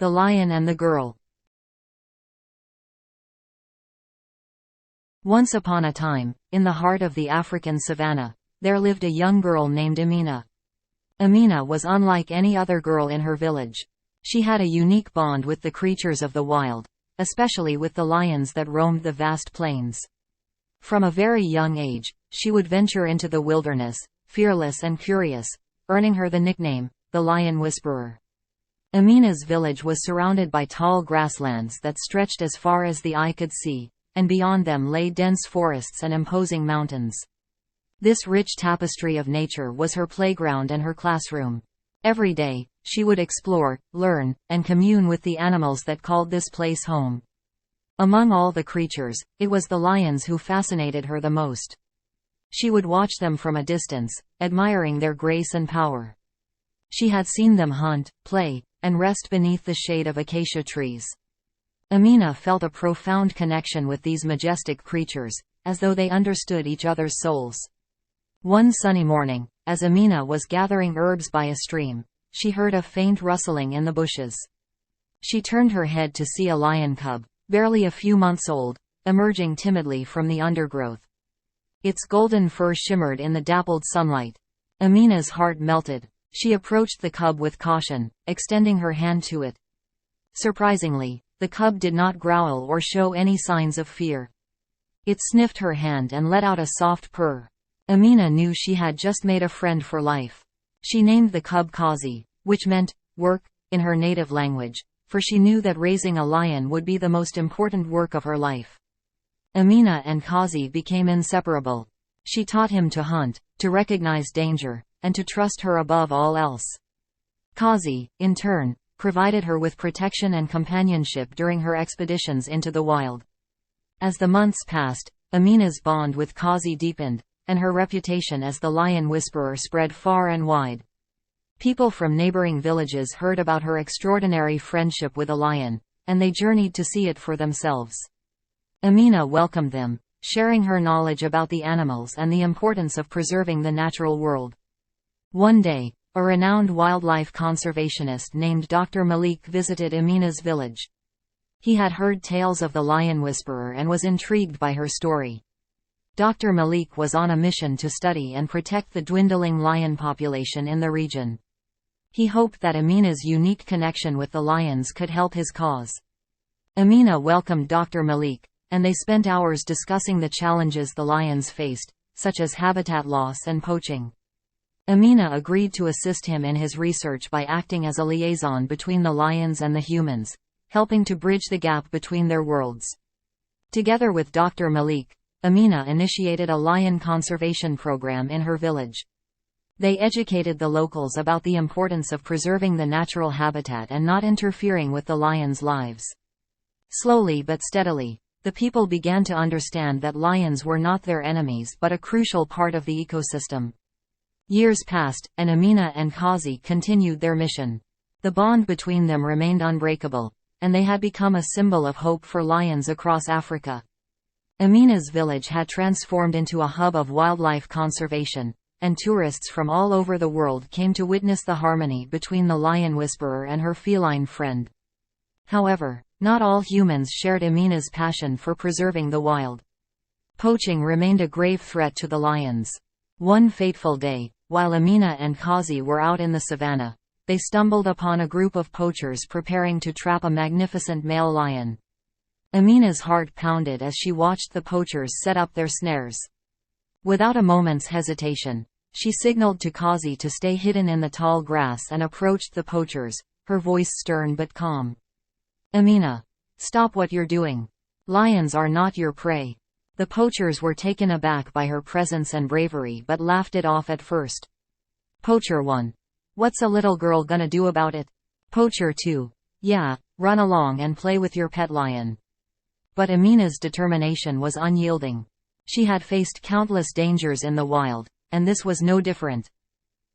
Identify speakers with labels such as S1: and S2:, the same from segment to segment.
S1: The Lion and the Girl. Once upon a time, in the heart of the African savannah, there lived a young girl named Amina. Amina was unlike any other girl in her village. She had a unique bond with the creatures of the wild, especially with the lions that roamed the vast plains. From a very young age, she would venture into the wilderness, fearless and curious, earning her the nickname, the Lion Whisperer. Amina's village was surrounded by tall grasslands that stretched as far as the eye could see, and beyond them lay dense forests and imposing mountains. This rich tapestry of nature was her playground and her classroom. Every day, she would explore, learn, and commune with the animals that called this place home. Among all the creatures, it was the lions who fascinated her the most. She would watch them from a distance, admiring their grace and power. She had seen them hunt, play, and rest beneath the shade of acacia trees. Amina felt a profound connection with these majestic creatures, as though they understood each other's souls. One sunny morning, as Amina was gathering herbs by a stream, she heard a faint rustling in the bushes. She turned her head to see a lion cub, barely a few months old, emerging timidly from the undergrowth. Its golden fur shimmered in the dappled sunlight. Amina's heart melted. She approached the cub with caution, extending her hand to it. Surprisingly, the cub did not growl or show any signs of fear. It sniffed her hand and let out a soft purr. Amina knew she had just made a friend for life. She named the cub Kazi, which meant work, in her native language, for she knew that raising a lion would be the most important work of her life. Amina and Kazi became inseparable. She taught him to hunt, to recognize danger, and to trust her above all else. Kazi, in turn, provided her with protection and companionship during her expeditions into the wild. As the months passed, Amina's bond with Kazi deepened, and her reputation as the Lion Whisperer spread far and wide. People from neighboring villages heard about her extraordinary friendship with a lion, and they journeyed to see it for themselves. Amina welcomed them, sharing her knowledge about the animals and the importance of preserving the natural world. One day, a renowned wildlife conservationist named Dr. Malik visited Amina's village. He had heard tales of the Lion Whisperer and was intrigued by her story. Dr. Malik was on a mission to study and protect the dwindling lion population in the region. He hoped that Amina's unique connection with the lions could help his cause. Amina welcomed Dr. Malik, and they spent hours discussing the challenges the lions faced, such as habitat loss and poaching. Amina agreed to assist him in his research by acting as a liaison between the lions and the humans, helping to bridge the gap between their worlds. Together with Dr. Malik, Amina initiated a lion conservation program in her village. They educated the locals about the importance of preserving the natural habitat and not interfering with the lions' lives. Slowly but steadily, the people began to understand that lions were not their enemies but a crucial part of the ecosystem. Years passed, and Amina and Kazi continued their mission. The bond between them remained unbreakable, and they had become a symbol of hope for lions across Africa. Amina's village had transformed into a hub of wildlife conservation, and tourists from all over the world came to witness the harmony between the Lion Whisperer and her feline friend. However, not all humans shared Amina's passion for preserving the wild. Poaching remained a grave threat to the lions. One fateful day, while Amina and Kazi were out in the savannah, they stumbled upon a group of poachers preparing to trap a magnificent male lion. Amina's heart pounded as she watched the poachers set up their snares. Without a moment's hesitation, she signaled to Kazi to stay hidden in the tall grass and approached the poachers, her voice stern but calm. "Amina, stop what you're doing. Lions are not your prey." The poachers were taken aback by her presence and bravery but laughed it off at first. Poacher 1. "What's a little girl gonna do about it?" Poacher 2. "Yeah, run along and play with your pet lion." But Amina's determination was unyielding. She had faced countless dangers in the wild, and this was no different.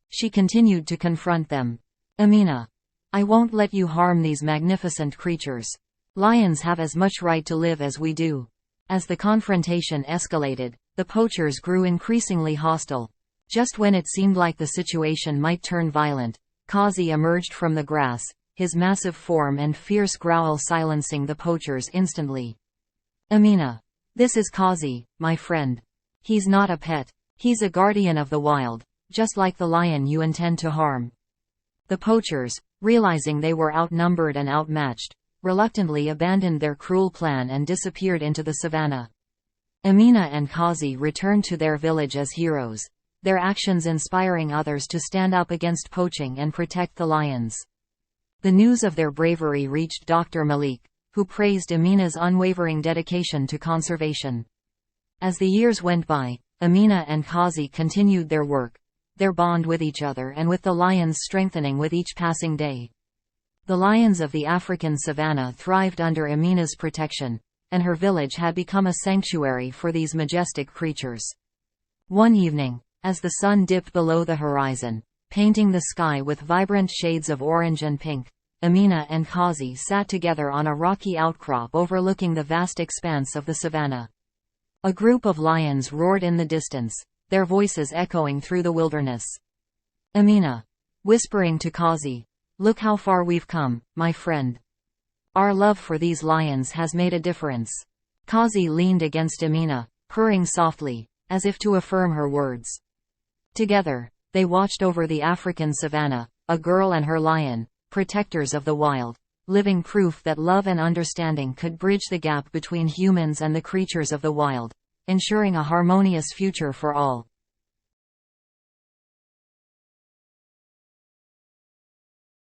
S1: She continued to confront them. "Amina, I won't let you harm these magnificent creatures. Lions have as much right to live as we do." As the confrontation escalated, the poachers grew increasingly hostile. Just when it seemed like the situation might turn violent, Kazi emerged from the grass, his massive form and fierce growl silencing the poachers instantly. Amina. This is Kazi, my friend. He's not a pet. He's a guardian of the wild, just like the lion you intend to harm. The poachers, realizing they were outnumbered and outmatched, reluctantly abandoned their cruel plan and disappeared into the savannah. Amina and Kazi returned to their village as heroes, their actions inspiring others to stand up against poaching and protect the lions. The news of their bravery reached Dr. Malik, who praised Amina's unwavering dedication to conservation. As the years went by, Amina and Kazi continued their work, their bond with each other and with the lions strengthening with each passing day. The lions of the African savannah thrived under Amina's protection, and her village had become a sanctuary for these majestic creatures. One evening, as the sun dipped below the horizon, painting the sky with vibrant shades of orange and pink, Amina and Kazi sat together on a rocky outcrop overlooking the vast expanse of the savannah. A group of lions roared in the distance, their voices echoing through the wilderness. Amina, whispering to Kazi, "Look how far we've come, my friend. Our love for these lions has made a difference." Kazi leaned against Amina, purring softly, as if to affirm her words. Together, they watched over the African savannah, a girl and her lion, protectors of the wild, living proof that love and understanding could bridge the gap between humans and the creatures of the wild, ensuring a harmonious future for all.